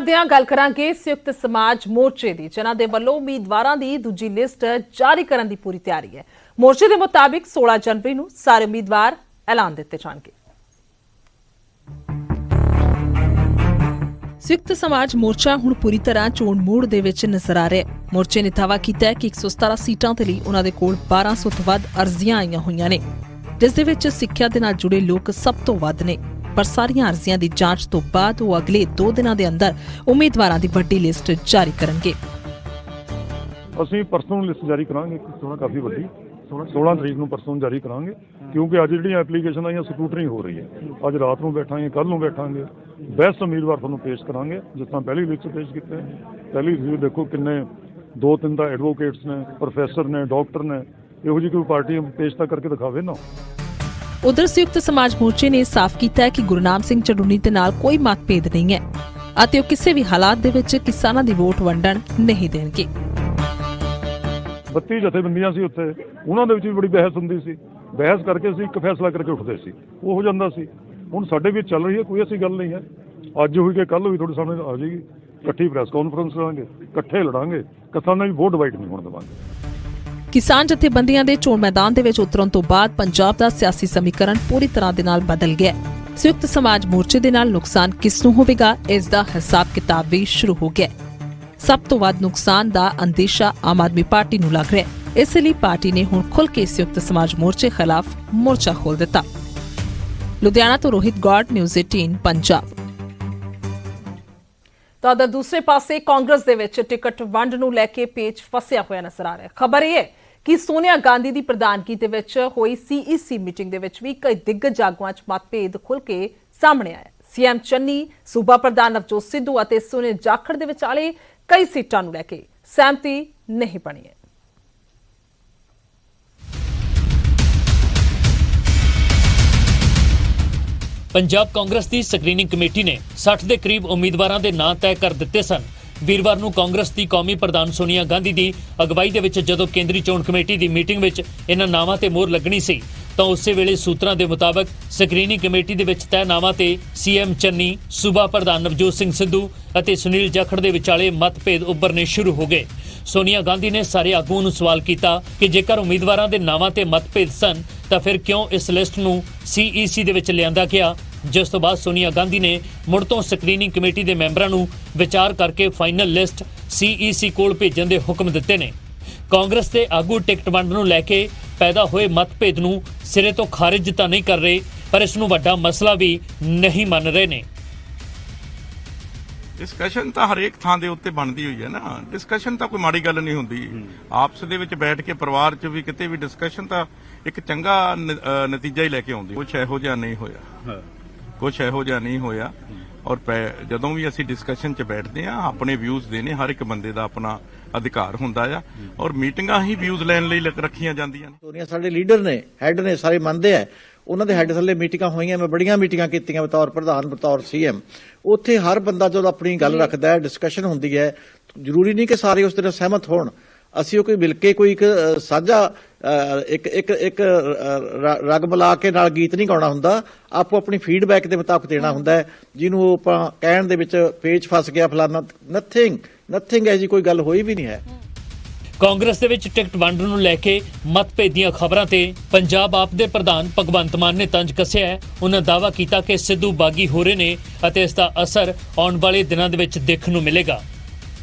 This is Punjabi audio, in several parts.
ਦਿਆਂ ਗੱਲ ਕਰਾਂਗੇ ਸੰਯੁਕਤ ਸਮਾਜ ਮੋਰਚੇ ਦੀ ਜਿਨ੍ਹਾਂ ਦੇ ਵੱਲੋਂ ਉਮੀਦਵਾਰਾਂ ਦੀ ਦੂਜੀ ਲਿਸਟ ਜਾਰੀ ਕਰਨ ਦੀ ਪੂਰੀ ਤਿਆਰੀ ਹੈ। ਮੋਰਚੇ ਦੇ ਮੁਤਾਬਿਕ 16 ਜਨਵਰੀ ਨੂੰ ਸਾਰੇ ਉਮੀਦਵਾਰ ਐਲਾਨ ਦਿੱਤੇ ਜਾਣਗੇ। ਸੰਯੁਕਤ ਸਮਾਜ ਮੋਰਚਾ ਹੁਣ ਪੂਰੀ ਤਰ੍ਹਾਂ ਚੋਣ ਮੂਡ ਦੇ ਵਿੱਚ ਨਜ਼ਰ ਆ ਰਿਹਾ ਹੈ। ਮੋਰਚੇ ਨੇ ਦਾਅਵਾ ਕੀਤਾ ਹੈ ਕਿ 117 ਸੀਟਾਂ ਦੇ ਲਈ ਉਹਨਾਂ ਦੇ ਕੋਲ 1200 ਤੋਂ ਵੱਧ ਅਰਜ਼ੀਆਂ ਆਈਆਂ ਹੋਈਆਂ ਨੇ, ਜਿਸ ਦੇ ਵਿੱਚ ਸਿੱਖਿਆ ਦੇ ਨਾਲ ਜੁੜੇ ਲੋਕ ਸਭ ਤੋਂ ਵੱਧ ਨੇ। ਪਰ ਸਾਰੀਆਂ ਅਰਜ਼ੀਆਂ ਦੀ ਜਾਂਚ ਤੋਂ ਬਾਅਦ ਉਹ ਅਗਲੇ 2 ਦਿਨਾਂ ਦੇ ਅੰਦਰ ਉਮੀਦਵਾਰਾਂ ਦੀ ਵੱਡੀ ਲਿਸਟ ਜਾਰੀ ਕਰਨਗੇ। ਅਸੀਂ ਪਰਸੋਂ ਲਿਸਟ ਜਾਰੀ ਕਰਾਂਗੇ, ਕਾਫੀ ਵੱਡੀ 16 ਤਰੀਕ ਨੂੰ ਪਰਸੋਂ ਜਾਰੀ ਕਰਾਂਗੇ, ਕਿਉਂਕਿ ਅੱਜ ਜਿਹੜੀਆਂ ਐਪਲੀਕੇਸ਼ਨ ਆਈਆਂ ਸਕੂਟਰਿੰਗ ਹੋ ਰਹੀ ਹੈ। ਅੱਜ ਰਾਤ ਨੂੰ ਬੈਠਾਂਗੇ, ਕੱਲ ਨੂੰ ਬੈਠਾਂਗੇ, ਬੈਸਟ ਉਮੀਦਵਾਰ ਤੁਹਾਨੂੰ ਪੇਸ਼ ਕਰਾਂਗੇ ਜਿਸ ਤਰ੍ਹਾਂ ਪਹਿਲੀ ਲਿਸਟ ਪੇਸ਼ ਕੀਤੇ। ਪਹਿਲੀ ਤੁਸੀਂ ਦੇਖੋ ਕਿੰਨੇ 2-3 ਤਾਂ ਐਡਵੋਕੇਟਸ ਨੇ, ਪ੍ਰੋਫੈਸਰ ਨੇ, ਡਾਕਟਰ ਨੇ, ਇਹੋ ਜਿਹੀ ਕੋਈ ਪਾਰਟੀ ਪੇਸ਼ ਤਾਂ ਕਰਕੇ ਦਿਖਾਵੇ ਨਾ। ਉਧਰ ਸੰਯੁਕਤ ਸਮਾਜ ਮੋਰਚੇ ਨੇ ਸਾਫ਼ ਕੀਤਾ ਹੈ ਕਿ ਗੁਰਨਾਮ ਸਿੰਘ ਚੜੂਨੀ ਦੇ ਨਾਲ ਕੋਈ ਮਤਭੇਦ ਨਹੀਂ ਹੈ ਅਤੇ ਉਹ ਕਿਸੇ ਵੀ ਹਾਲਾਤ ਦੇ ਵਿੱਚ ਕਿਸਾਨਾਂ ਦੀ ਵੋਟ ਵੰਡਣ ਨਹੀਂ ਦੇਣਗੇ। 32 ਜਥੇਬੰਦੀਆਂ ਸੀ ਉੱਥੇ, ਉਹਨਾਂ ਦੇ ਵਿੱਚ ਵੀ ਬੜੀ ਬਹਿਸ ਹੁੰਦੀ ਸੀ। ਬਹਿਸ ਕਰਕੇ ਅਸੀਂ ਇੱਕ ਫੈਸਲਾ ਕਰਕੇ ਉੱਠਦੇ ਸੀ, ਉਹ ਹੋ ਜਾਂਦਾ ਸੀ। ਹੁਣ ਸਾਡੇ ਵਿੱਚ ਚੱਲ ਰਹੀ ਹੈ, ਕੋਈ ਐਸੀ ਗੱਲ ਨਹੀਂ ਹੈ। ਅੱਜ ਹੋਈ ਕਿ ਕੱਲ੍ਹ ਵੀ ਤੁਹਾਡੇ ਸਾਹਮਣੇ ਆ ਜਾਏਗੀ। ਇਕੱਠੀ ਪ੍ਰੈਸ ਕਾਨਫਰੰਸ ਕਰਾਂਗੇ, ਇਕੱਠੇ ਲੜਾਂਗੇ, ਕਿਸਾਨਾਂ ਦੀ ਵੋਟ ਡਿਵਾਈਡ ਨਹੀਂ ਹੋਣ ਦੇਵਾਂਗੇ। ਕਿਸਾਨ ਜਥੇਬੰਦੀਆਂ ਦੇ ਚੋਣ ਮੈਦਾਨ ਦੇ ਵਿੱਚ ਉਤਰਨ ਤੋਂ ਬਾਅਦ ਪੰਜਾਬ ਦਾ ਸਿਆਸੀ ਸਮੀਕਰਨ ਪੂਰੀ ਤਰ੍ਹਾਂ ਦੇ ਨਾਲ ਬਦਲ ਗਿਆ। ਸੰਯੁਕਤ ਸਮਾਜ ਮੋਰਚੇ ਦੇ ਨਾਲ ਨੁਕਸਾਨ ਕਿਸ ਨੂੰ ਹੋਵੇਗਾ, ਇਸ ਦਾ ਹਿਸਾਬ ਕਿਤਾਬ ਵੀ ਸ਼ੁਰੂ ਹੋ ਗਿਆ। ਸਭ ਤੋਂ ਵੱਧ ਨੁਕਸਾਨ ਦਾ ਅੰਦੇਸ਼ਾ ਆਮ ਆਦਮੀ ਪਾਰਟੀ ਨੂੰ ਲੱਗ ਰਿਹਾ ਹੈ। ਇਸ ਲਈ ਪਾਰਟੀ ਨੇ ਹੁਣ ਖੁੱਲ੍ਹ ਕੇ ਸੰਯੁਕਤ ਸਮਾਜ ਮੋਰਚੇ ਖਿਲਾਫ ਮੋਰਚਾ ਖੋਲ੍ਹ ਦਿੱਤਾ। ਲੁਧਿਆਣਾ ਤੋਂ ਰੋਹਿਤ ਗੌਡ, ਨਿਊਜ਼ 18 ਪੰਜਾਬ। ਤਾਂ ਦੂਸਰੇ ਪਾਸੇ ਕਾਂਗਰਸ ਦੇ ਵਿੱਚ ਟਿਕਟ ਵੰਡ ਨੂੰ ਲੈ ਕੇ ਪੇਚ ਫਸਿਆ ਹੋਇਆ ਨਜ਼ਰ ਆ ਰਿਹਾ। ਖਬਰ ਇਹ ਹੈ ਕਿ ਸੋਨੀਆ ਗਾਂਧੀ ਦੀ ਪ੍ਰਧਾਨਗੀ ਦੇ ਵਿੱਚ ਹੋਈ ਸੀਈਸੀ ਮੀਟਿੰਗ ਦੇ ਵਿੱਚ ਵੀ ਕਈ ਦਿੱਗਜ ਆਗੂਆਂ 'ਚ ਮਤਭੇਦ ਖੁੱਲ੍ਹ ਕੇ ਸਾਹਮਣੇ ਆਇਆ। ਸੀਐਮ ਚੰਨੀ, ਸੂਬਾ ਪ੍ਰਧਾਨ ਨਵਜੋਤ ਸਿੱਧੂ ਅਤੇ ਸੁਨੀਲ ਜਾਖੜ ਦੇ ਵਿਚਾਲੇ ਕਈ ਸੀਟਾਂ ਨੂੰ ਲੈ ਕੇ ਸਹਿਮਤੀ ਨਹੀਂ ਬਣੀ ਹੈ। ਪੰਜਾਬ ਕਾਂਗਰਸ ਦੀ ਸਕਰੀਨਿੰਗ ਕਮੇਟੀ ਨੇ 60 ਦੇ ਕਰੀਬ ਉਮੀਦਵਾਰਾਂ ਦੇ ਨਾਂ ਤੈਅ ਕਰ ਦਿੱਤੇ ਸਨ। ਵੀਰਵਾਰ ਨੂੰ ਕਾਂਗਰਸ ਦੀ ਕੌਮੀ ਪ੍ਰਧਾਨ ਸੋਨੀਆ ਗਾਂਧੀ ਦੀ ਅਗਵਾਈ ਦੇ ਵਿੱਚ ਜਦੋਂ ਕੇਂਦਰੀ ਚੋਣ ਕਮੇਟੀ ਦੀ ਮੀਟਿੰਗ ਵਿੱਚ ਇਹਨਾਂ ਨਾਵਾਂ ਤੇ ਮੋਹਰ ਲੱਗਣੀ ਸੀ ਤਾਂ ਉਸੇ ਵੇਲੇ ਸੂਤਰਾਂ ਦੇ ਮੁਤਾਬਕ ਸਕਰੀਨਿੰਗ ਕਮੇਟੀ ਦੇ ਵਿੱਚ ਤੈਅ ਨਾਵਾਂ ਤੇ ਸੀਐਮ ਚੰਨੀ, ਸੂਬਾ ਪ੍ਰਧਾਨ ਨਵਜੋਤ ਸਿੰਘ ਸਿੱਧੂ ਅਤੇ ਸੁਨੀਲ ਜਾਖੜ ਦੇ ਵਿਚਾਲੇ ਮਤਭੇਦ ਉੱਭਰਨੇ ਸ਼ੁਰੂ ਹੋ ਗਏ। ਸੋਨੀਆ ਗਾਂਧੀ ਨੇ ਸਾਰੇ ਆਗੂਆਂ ਨੂੰ ਸਵਾਲ ਕੀਤਾ ਕਿ ਜੇਕਰ ਉਮੀਦਵਾਰਾਂ ਦੇ ਨਾਵਾਂ ਤੇ ਮਤਭੇਦ ਸਨ ਤਾਂ ਫਿਰ ਕਿਉਂ ਇਸ ਲਿਸਟ ਨੂੰ ਸੀਈਸੀ ਦੇ ਵਿੱਚ ਲਿਆਂਦਾ ਗਿਆ, ਜਿਸ ਤੋਂ ਬਾਅਦ ਸੋਨੀਆ ਗਾਂਧੀ ਨੇ ਮੁੜ ਤੋਂ ਸਕਰੀਨਿੰਗ ਕਮੇਟੀ ਦੇ ਮੈਂਬਰਾਂ ਨੂੰ ਵਿਚਾਰ ਕਰਕੇ ਫਾਈਨਲ ਲਿਸਟ ਸੀਈਸੀ ਕੋਲ ਭੇਜਣ ਦੇ ਹੁਕਮ ਦਿੱਤੇ ਨੇ। ਕਾਂਗਰਸ ਦੇ ਆਗੂ ਟਿਕਟ ਵੰਡ ਨੂੰ ਲੈ ਕੇ ਪੈਦਾ ਹੋਏ ਮਤਭੇਦ ਨੂੰ ਸਿਰੇ ਤੋਂ ਖਾਰਿਜ ਤਾਂ ਨਹੀਂ ਕਰ ਰਹੇ, ਪਰ ਇਸ ਨੂੰ ਵੱਡਾ ਮਸਲਾ ਵੀ ਨਹੀਂ ਮੰਨ ਰਹੇ ਨੇ। ਡਿਸਕਸ਼ਨ ਤਾਂ ਹਰੇਕ ਥਾਂ ਦੇ ਉੱਤੇ ਬਣਦੀ ਹੋਈ ਹੈ ਨਾ। ਡਿਸਕਸ਼ਨ ਤਾਂ ਕੋਈ ਮਾੜੀ ਗੱਲ ਨਹੀਂ ਹੁੰਦੀ। ਆਪਸ ਦੇ ਵਿੱਚ ਬੈਠ ਕੇ ਪਰਿਵਾਰ 'ਚ ਵੀ ਕਿਤੇ ਵੀ ਡਿਸਕਸ਼ਨ ਤਾਂ ਇੱਕ ਚੰਗਾ ਨਤੀਜਾ ਹੀ ਲੈ ਕੇ ਆਉਂਦੀ। ਕੁਛ ਇਹੋ ਜਿਹਾ ਨਹੀਂ ਹੋਇਆ, ਕੁਛ ਇਹੋ ਜਿਹਾ ਨਹੀਂ ਹੋਇਆ। ਔਰ ਜਦੋਂ ਵੀ ਅਸੀਂ ਡਿਸਕਸ਼ਨ 'ਚ ਬੈਠਦੇ ਹਾਂ, ਆਪਣੇ ਵਿਊਜ਼ ਦੇਣੇ ਹਰ ਇੱਕ ਬੰਦੇ ਦਾ ਆਪਣਾ ਅਧਿਕਾਰ ਹੁੰਦਾ ਆ। ਔਰ ਮੀਟਿੰਗਾਂ ਹੀ ਵਿਊਜ਼ ਲੈਣ ਲਈ ਰੱਖੀਆਂ ਜਾਂਦੀਆਂ ਨੇ। ਸੋਨੀਆ ਸਾਡੇ ਲੀਡਰ ਨੇ, ਹੈੱਡ ਨੇ, ਸਾਰੇ ਮੰਨਦੇ ਆ। ਉਹਨਾਂ ਦੇ ਹੈੱਡ ਥੱਲੇ ਮੀਟਿੰਗਾਂ ਹੋਈਆਂ, ਮੈਂ ਬੜੀਆਂ ਮੀਟਿੰਗਾਂ ਕੀਤੀਆਂ ਬਤੌਰ ਪ੍ਰਧਾਨ, ਬਤੌਰ ਸੀਐਮ। ਉੱਥੇ ਹਰ ਬੰਦਾ ਜਦੋਂ ਆਪਣੀ ਗੱਲ ਰੱਖਦਾ ਹੈ, ਡਿਸਕਸ਼ਨ ਹੁੰਦੀ ਹੈ। ਜ਼ਰੂਰੀ ਨਹੀਂ ਕਿ ਸਾਰੇ ਉਸ ਤਰ੍ਹਾਂ ਸਹਿਮਤ ਹੋਣ। ਅਸੀਂ ਉਹ ਕੋਈ ਮਿਲ ਕੇ ਕੋਈ ਇੱਕ ਸਾਂਝਾ ਇੱਕ ਰਗ ਮਿਲਾ ਕੇ ਨਾਲ ਗੀਤ ਨਹੀਂ ਗਾਉਣਾ ਹੁੰਦਾ। ਆਪੋ ਆਪਣੀ ਫੀਡਬੈਕ ਦੇ ਮੁਤਾਬਕ ਦੇਣਾ ਹੁੰਦਾ ਹੈ। ਜਿਹਨੂੰ ਆਪਾਂ ਕਹਿਣ ਦੇ ਵਿੱਚ ਪੇਚ ਫਸ ਗਿਆ ਫਲਾਨਾ, ਨਥਿੰਗ ਹੈ ਜੀ, ਕੋਈ ਗੱਲ ਹੋਈ ਵੀ ਨਹੀਂ ਹੈ। ਕਾਂਗਰਸ ਦੇ ਵਿੱਚ ਟਿਕਟ ਵੰਡ ਨੂੰ ਲੈ ਕੇ ਮਤਭੇਦ ਦੀਆਂ ਖਬਰਾਂ ਤੇ ਪੰਜਾਬ ਆਪ ਦੇ ਪ੍ਰਧਾਨ ਭਗਵੰਤ ਮਾਨ ਨੇ ਤੰਜ ਕੱਸਿਆ ਹੈ। ਉਹਨਾਂ ਦਾਅਵਾ ਕੀਤਾ ਕਿ ਸਿੱਧੂ ਬਾਗੀ ਹੋ ਰਹੇ ਨੇ ਅਤੇ ਇਸ ਦਾ ਅਸਰ ਆਉਣ ਵਾਲੇ ਦਿਨਾਂ ਦੇ ਵਿੱਚ ਦੇਖਣ ਨੂੰ ਮਿਲੇਗਾ।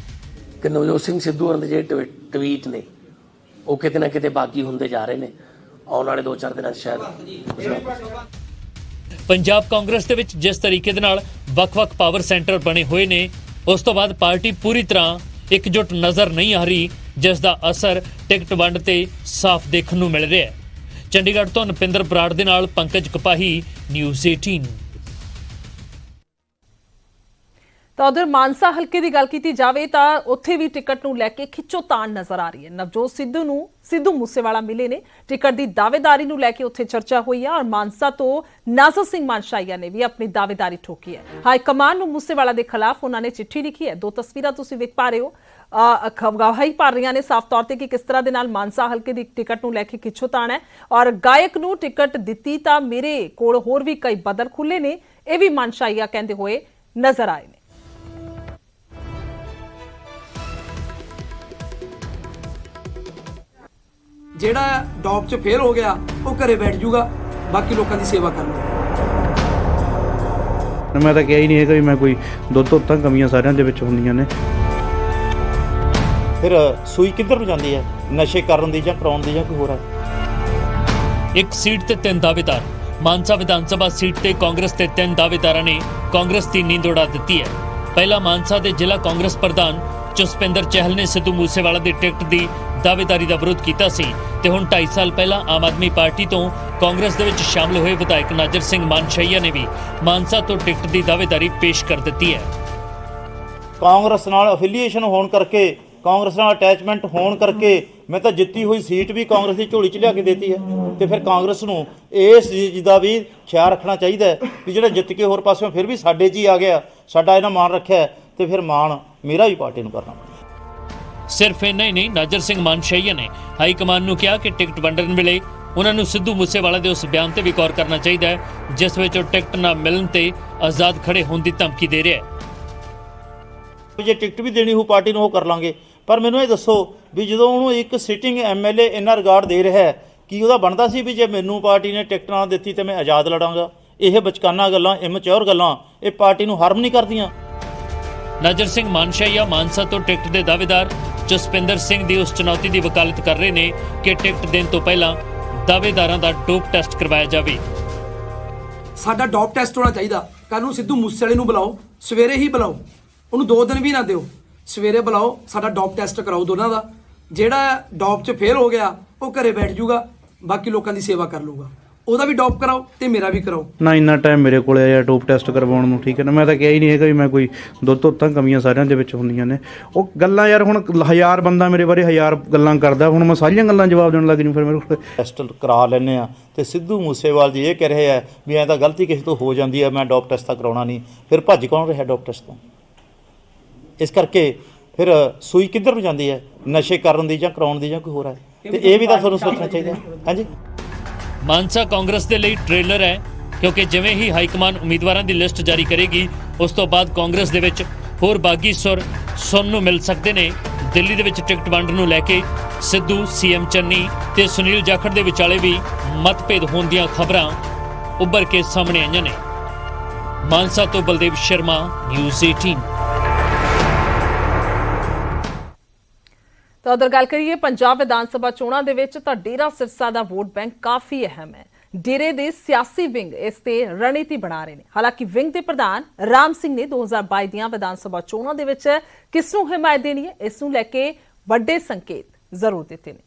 ਕਿ ਨਵਜੋਤ ਸਿੰਘ ਸਿੱਧੂ ਹੋਰਾਂ ਦੇ ਜਿਹੜੇ ਟਵੀਟ ਨੇ ਉਹ ਕਿਤੇ ਨਾ ਕਿਤੇ ਬਾਗੀ ਹੁੰਦੇ ਜਾ ਰਹੇ ਨੇ। ਆਉਣ ਵਾਲੇ 2-4 ਦਿਨਾਂ 'ਚ ਸ਼ਾਇਦ ਪੰਜਾਬ ਕਾਂਗਰਸ ਦੇ ਵਿੱਚ ਜਿਸ ਤਰੀਕੇ ਦੇ ਨਾਲ ਵੱਖ-ਵੱਖ ਪਾਵਰ ਸੈਂਟਰ ਬਣੇ ਹੋਏ ਨੇ, ਉਸ ਤੋਂ ਬਾਅਦ ਪਾਰਟੀ ਪੂਰੀ ਤਰ੍ਹਾਂ ਇਕਜੁੱਟ ਨਜ਼ਰ ਨਹੀਂ ਆ ਰਹੀ, ਜਿਸ ਦਾ ਅਸਰ ਟਿਕਟ ਵੰਡ ਤੇ ਸਾਫ਼ ਦੇਖਣ ਨੂੰ ਮਿਲ ਰਿਹਾ ਹੈ। ਚੰਡੀਗੜ੍ਹ ਤੋਂ ਨਪਿੰਦਰ ਬਰਾੜ ਦੇ ਨਾਲ ਪੰਕਜ ਕਪਾਹੀ, ਨਿਊਜ਼ 18। ਤਾਂ ਉਧਰ ਮਾਨਸਾ ਹਲਕੇ ਦੀ ਗੱਲ ਕੀਤੀ ਜਾਵੇ ਤਾਂ ਉੱਥੇ ਵੀ ਟਿਕਟ ਨੂੰ ਲੈ ਕੇ ਖਿੱਚੋਤਾਣ ਨਜ਼ਰ ਆ ਰਹੀ ਹੈ। ਨਵਜੋਤ ਸਿੱਧੂ ਨੂੰ ਸਿੱਧੂ ਮੂਸੇਵਾਲਾ ਮਿਲੇ ਨੇ। ਟਿਕਟ ਦੀ ਦਾਅਵੇਦਾਰੀ ਨੂੰ ਲੈ ਕੇ ਉੱਥੇ ਚਰਚਾ ਹੋਈ ਹੈ ਔਰ ਮਾਨਸਾ ਤੋਂ ਨਾਜ਼ਰ ਸਿੰਘ ਮਾਨਸ਼ਾਹੀਆ ਨੇ ਵੀ ਆਪਣੀ ਦਾਅਵੇਦਾਰੀ ਠੋਕੀ ਹੈ। ਹਾਈ ਕਮਾਨ ਨੂੰ ਮੂਸੇਵਾਲਾ ਦੇ ਖਿਲਾਫ ਉਹਨਾਂ ਨੇ ਚਿੱਠੀ ਲਿਖੀ ਹੈ। 2 ਤਸਵੀਰਾਂ ਤੁਸੀਂ ਵੇਖ ਪਾ ਰਹੇ ਹੋ। ਗਵਾਹੀ ਭਰ ਰਹੀਆਂ ਨੇ ਸਾਫ਼ ਤੌਰ ਤੇ ਕਿ ਕਿਸ ਤਰ੍ਹਾਂ ਦੇ ਨਾਲ ਮਾਨਸਾ ਹਲਕੇ ਦੀ ਟਿਕਟ ਨੂੰ ਲੈ ਕੇ ਖਿੱਚੋਤਾਣ ਹੈ ਔਰ ਗਾਇਕ ਨੂੰ ਟਿਕਟ ਦਿੱਤੀ ਤਾਂ ਮੇਰੇ ਕੋਲ ਹੋਰ ਵੀ ਕਈ ਬਦਲ ਖੁੱਲੇ ਨੇ, ਇਹ ਵੀ ਮਾਨਸ਼ਾਹੀਆ ਕਹਿੰਦੇ ਹੋਏ ਨਜ਼ਰ ਆਏ ਨੇ। ਜਿਹੜਾ ਡੌਪ 'ਚ ਫੇਲ ਹੋ ਗਿਆ ਉਹ ਘਰੇ ਬੈਠ ਜਾਊਗਾ, ਬਾਕੀ ਲੋਕਾਂ ਦੀ ਸੇਵਾ ਕਰ ਲਊਗਾ। ਮੈਂ ਤਾਂ ਕਿਹਾ ਹੀ ਨਹੀਂ ਹੈਗਾ ਵੀ ਮੈਂ ਕੋਈ ਦੁੱਧ ਧੋਤਾਂ ਕਮੀਆਂ ਸਾਰਿਆਂ ਦੇ ਵਿੱਚ ਹੁੰਦੀਆਂ ਨੇ। ਫਿਰ ਸੂਈ ਕਿੱਧਰ ਨੂੰ ਜਾਂਦੀ ਹੈ, ਨਸ਼ੇ ਕਰਨ ਦੀ ਜਾਂ ਕਰਾਉਣ ਦੀ ਜਾਂ ਕੋਈ ਹੋਰ ਹੈ। ਇੱਕ ਸੀਟ ਤੇ 3 ਦਾਅਵੇਦਾਰ। ਮਾਨਸਾ ਵਿਧਾਨ ਸਭਾ ਸੀਟ ਤੇ ਕਾਂਗਰਸ ਦੇ 3 ਦਾਅਵੇਦਾਰਾਂ ਨੇ ਕਾਂਗਰਸ ਦੀ ਨੀਂਦ ਉਡਾ ਦਿੱਤੀ ਹੈ। ਪਹਿਲਾ ਮਾਨਸਾ ਦੇ ਜ਼ਿਲ੍ਹਾ ਕਾਂਗਰਸ ਪ੍ਰਧਾਨ ਜਸਪਿੰਦਰ ਚਹਿਲ ਨੇ ਸਿੱਧੂ ਮੂਸੇਵਾਲਾ ਦੀ ਟਿਕਟ ਦੀ ਦਾਅਵੇਦਾਰੀ ਦਾ ਵਿਰੋਧ ਕੀਤਾ ਸੀ ਤੇ ਹੁਣ 2.5 ਸਾਲ ਪਹਿਲਾਂ ਆਮ ਆਦਮੀ ਪਾਰਟੀ ਤੋਂ ਕਾਂਗਰਸ ਦੇ ਵਿੱਚ ਸ਼ਾਮਲ ਹੋਏ ਵਿਧਾਇਕ ਨਾਜਰ ਸਿੰਘ ਮਾਨਸ਼ਈਆ ਨੇ ਵੀ ਮਾਨਸਾ ਤੋਂ ਟਿਕਟ ਦੀ ਦਾਅਵੇਦਾਰੀ ਪੇਸ਼ ਕਰ ਦਿੱਤੀ ਹੈ। ਕਾਂਗਰਸ ਨਾਲ ਅਫੀਲੀਏਸ਼ਨ ਹੋਣ ਕਰਕੇ, ਕਾਂਗਰਸ ਨਾਲ ਅਟੈਚਮੈਂਟ ਹੋਣ ਕਰਕੇ ਮੈਂ ਤਾਂ ਜਿੱਤੀ ਹੋਈ ਸੀਟ ਵੀ ਕਾਂਗਰਸ ਦੀ ਝੋਲੀ 'ਚ ਲਿਆ ਕੇ ਦੇਤੀ ਹੈ ਤੇ ਫਿਰ ਕਾਂਗਰਸ ਨੂੰ ਇਸ ਚੀਜ਼ ਦਾ ਵੀ ਖਿਆਲ ਰੱਖਣਾ ਚਾਹੀਦਾ ਹੈ ਵੀ ਜਿਹੜਾ ਜਿੱਤ ਕੇ ਹੋਰ ਪਾਸਿਓਂ ਫਿਰ ਵੀ ਸਾਡੇ 'ਚ ਹੀ ਆ ਗਿਆ, ਸਾਡਾ ਇਹਨਾਂ ਮਾਣ ਰੱਖਿਆ ਤੇ ਫਿਰ ਮਾਣ ਮੇਰਾ ਵੀ ਪਾਰਟੀ ਨੂੰ ਕਰਨਾ। ਸਿਰਫ ਇੰਨਾ ਹੀ ਨਹੀਂ, ਨਾਜਰ ਸਿੰਘ ਮਾਨਸ਼ਈਆ ਨੇ ਹਾਈ ਕਮਾਨ ਨੂੰ ਕਿਹਾ ਕਿ ਟਿਕਟ ਵੰਡਣ ਵੇਲੇ ਉਹਨਾਂ ਨੂੰ ਸਿੱਧੂ ਮੂਸੇਵਾਲਾ ਦੇ ਉਸ ਬਿਆਨ ਤੇ ਵੀ ਗੌਰ ਕਰਨਾ ਚਾਹੀਦਾ ਹੈ ਜਿਸ ਵਿੱਚ ਉਹ ਟਿਕਟ ਨਾ ਮਿਲਣ ਤੇ ਆਜ਼ਾਦ ਖੜੇ ਹੋਣ ਦੀ ਧਮਕੀ ਦੇ ਰਿਹਾ ਹੈ। ਜੇ ਟਿਕਟ ਵੀ ਦੇਣੀ ਹੋ ਪਾਰਟੀ ਨੂੰ ਉਹ ਕਰ ਲਾਂਗੇ, ਪਰ ਮੈਨੂੰ ਇਹ ਦੱਸੋ ਵੀ ਜਦੋਂ ਉਹਨੂੰ ਇੱਕ ਸਿਟਿੰਗ ਐਮਐਲਏ ਇੰਨਾ ਰਿਗਾਰਡ ਦੇ ਰਿਹਾ ਹੈ ਕਿ ਉਹਦਾ ਬਣਦਾ ਸੀ ਵੀ ਜੇ ਮੈਨੂੰ ਪਾਰਟੀ ਨੇ ਟਿਕਟ ਨਾ ਦਿੱਤੀ ਤੇ ਮੈਂ ਆਜ਼ਾਦ ਲੜਾਂਗਾ। ਇਹ ਬਚਕਾਨਾ ਗੱਲਾਂ, ਇਮਚਿਓਰ ਗੱਲਾਂ ਇਹ ਪਾਰਟੀ ਨੂੰ ਹਾਰਮ ਨਹੀਂ ਕਰਦੀਆਂ। ਨਾਜਰ ਸਿੰਘ ਮਾਨਸ਼ਈਆ ਮਾਨਸਾ ਤੋਂ ਟਿਕਟ ਦੇ ਦਾਅਵੇਦਾਰ ਜਸਪਿੰਦਰ ਸਿੰਘ ਦੀ ਉਸ ਚੁਣੌਤੀ ਦੀ ਵਕਾਲਤ ਕਰ ਰਹੇ ਨੇ ਕਿ ਟਿਕਟ ਦੇਣ ਤੋਂ ਪਹਿਲਾਂ ਦਾਅਵੇਦਾਰਾਂ ਦਾ ਡੋਪ ਟੈਸਟ ਕਰਵਾਇਆ ਜਾਵੇ। ਸਾਡਾ ਡੌਪ ਟੈਸਟ ਹੋਣਾ ਚਾਹੀਦਾ। ਕੱਲ ਨੂੰ ਸਿੱਧੂ ਮੂਸੇਵਾਲੇ ਨੂੰ ਬੁਲਾਓ, ਸਵੇਰੇ ਹੀ ਬੁਲਾਓ, ਉਹਨੂੰ 2 ਦਿਨ ਵੀ ਨਾ ਦਿਓ, ਸਵੇਰੇ ਬੁਲਾਓ, ਸਾਡਾ ਡੌਪ ਟੈਸਟ ਕਰਾਓ ਦੋਨਾਂ ਦਾ। ਜਿਹੜਾ ਡੌਪ 'ਚ ਫੇਲ ਹੋ ਗਿਆ ਉਹ ਘਰੇ ਬੈਠ ਜਾਊਗਾ, ਬਾਕੀ ਲੋਕਾਂ ਦੀ ਸੇਵਾ ਕਰ ਲਊਗਾ। ਉਹਦਾ ਵੀ ਡੌਪ ਕਰਾਓ ਤੇ ਮੇਰਾ ਵੀ ਕਰਾਓ। ਨਾ ਇੰਨਾ ਟਾਈਮ ਮੇਰੇ ਕੋਲ ਆਇਆ ਟੋਪ ਟੈਸਟ ਕਰਵਾਉਣ ਨੂੰ, ਠੀਕ ਹੈ ਨਾ। ਮੈਂ ਤਾਂ ਕਿਹਾ ਹੀ ਨਹੀਂ ਹੈਗਾ ਵੀ ਮੈਂ ਕੋਈ ਦੁੱਧ ਧੋਤਾਂ ਕਮੀਆਂ ਸਾਰਿਆਂ ਦੇ ਵਿੱਚ ਹੁੰਦੀਆਂ ਨੇ। ਉਹ ਗੱਲਾਂ ਯਾਰ, ਹੁਣ 1000 ਬੰਦਾ ਮੇਰੇ ਬਾਰੇ 1000 ਗੱਲਾਂ ਕਰਦਾ, ਹੁਣ ਮੈਂ ਸਾਰੀਆਂ ਗੱਲਾਂ ਜਵਾਬ ਦੇਣ ਲੱਗ ਜੂ ਫਿਰ ਮੇਰੇ ਕੋਲ। ਟੈਸਟ ਕਰਾ ਲੈਂਦੇ ਆ ਤੇ ਸਿੱਧੂ ਮੂਸੇਵਾਲ ਜੀ ਇਹ ਕਹਿ ਰਹੇ ਆ ਵੀ ਐਂ ਤਾਂ ਗਲਤੀ ਕਿਸੇ ਤੋਂ ਹੋ ਜਾਂਦੀ ਹੈ, ਮੈਂ ਡੌਪ ਟੈਸਟ ਤਾਂ ਕਰਾਉਣਾ ਨਹੀਂ। ਫਿਰ ਭੱਜ ਕੌਣ ਰਿਹਾ ਡੌਪ ਟੈਸਟ ਤੋਂ? ਇਸ ਕਰਕੇ ਫਿਰ ਸੂਈ ਕਿੱਧਰ ਨੂੰ ਜਾਂਦੀ ਹੈ, ਨਸ਼ੇ ਕਰਨ ਦੀ ਜਾਂ ਕਰਾਉਣ ਦੀ ਜਾਂ ਕੋਈ ਹੋਰ ਹੈ। ਤੇ ਇਹ ਵੀ ਤਾਂ ਤੁਹਾਨੂੰ ਸੋਚਣਾ ਚਾਹੀਦਾ। ਹਾਂਜੀ, ਮਾਨਸਾ ਕਾਂਗਰਸ ਦੇ ਲਈ ਟ੍ਰੇਲਰ ਹੈ ਕਿਉਂਕਿ ਜਿਵੇਂ ਹੀ ਹਾਈ ਕਮਾਨ ਉਮੀਦਵਾਰਾਂ ਦੀ ਲਿਸਟ ਜਾਰੀ ਕਰੇਗੀ ਉਸ ਤੋਂ ਬਾਅਦ ਕਾਂਗਰਸ ਦੇ ਵਿੱਚ ਹੋਰ ਬਾਗੀ ਸੁਰ ਸੁਣਨ ਨੂੰ ਮਿਲ ਸਕਦੇ ਨੇ। ਦਿੱਲੀ ਦੇ ਵਿੱਚ ਟਿਕਟ ਵੰਡ ਨੂੰ ਲੈ ਕੇ ਸਿੱਧੂ, ਸੀਐਮ ਚੰਨੀ ਤੇ ਸੁਨੀਲ ਜਾਖੜ ਦੇ ਵਿਚਾਲੇ ਵੀ ਮਤਭੇਦ ਹੋਣ ਦੀਆਂ ਖਬਰਾਂ ਉੱਭਰ ਕੇ ਸਾਹਮਣੇ ਆਈਆਂ ਨੇ। ਮਾਨਸਾ ਤੋਂ ਬਲਦੇਵ ਸ਼ਰਮਾ, ਨਿਊਜ਼ 18। ਤਾਂ ਉਧਰ ਗੱਲ ਕਰੀਏ ਪੰਜਾਬ ਵਿਧਾਨ ਸਭਾ ਚੋਣਾਂ ਦੇ ਵਿੱਚ ਤਾਂ ਡੇਰਾ ਸਿਰਸਾ ਦਾ ਵੋਟ ਬੈਂਕ ਕਾਫੀ ਅਹਿਮ ਹੈ। ਡੇਰੇ ਦੇ ਸਿਆਸੀ ਵਿੰਗ ਇਸ ਤੇ ਰਣਨੀਤੀ ਬਣਾ ਰਹੇ ਨੇ। ਹਾਲਾਂਕਿ ਵਿੰਗ ਦੇ ਪ੍ਰਧਾਨ ਰਾਮ ਸਿੰਘ ਨੇ 2022 ਦੀਆਂ ਵਿਧਾਨ ਸਭਾ ਚੋਣਾਂ ਦੇ ਵਿੱਚ ਕਿਸ ਨੂੰ ਹਮਾਇਤ ਦੇਣੀ ਹੈ, ਇਸ ਨੂੰ ਲੈ ਕੇ ਵੱਡੇ ਸੰਕੇਤ ਜ਼ਰੂਰ ਦਿੱਤੇ ਨੇ।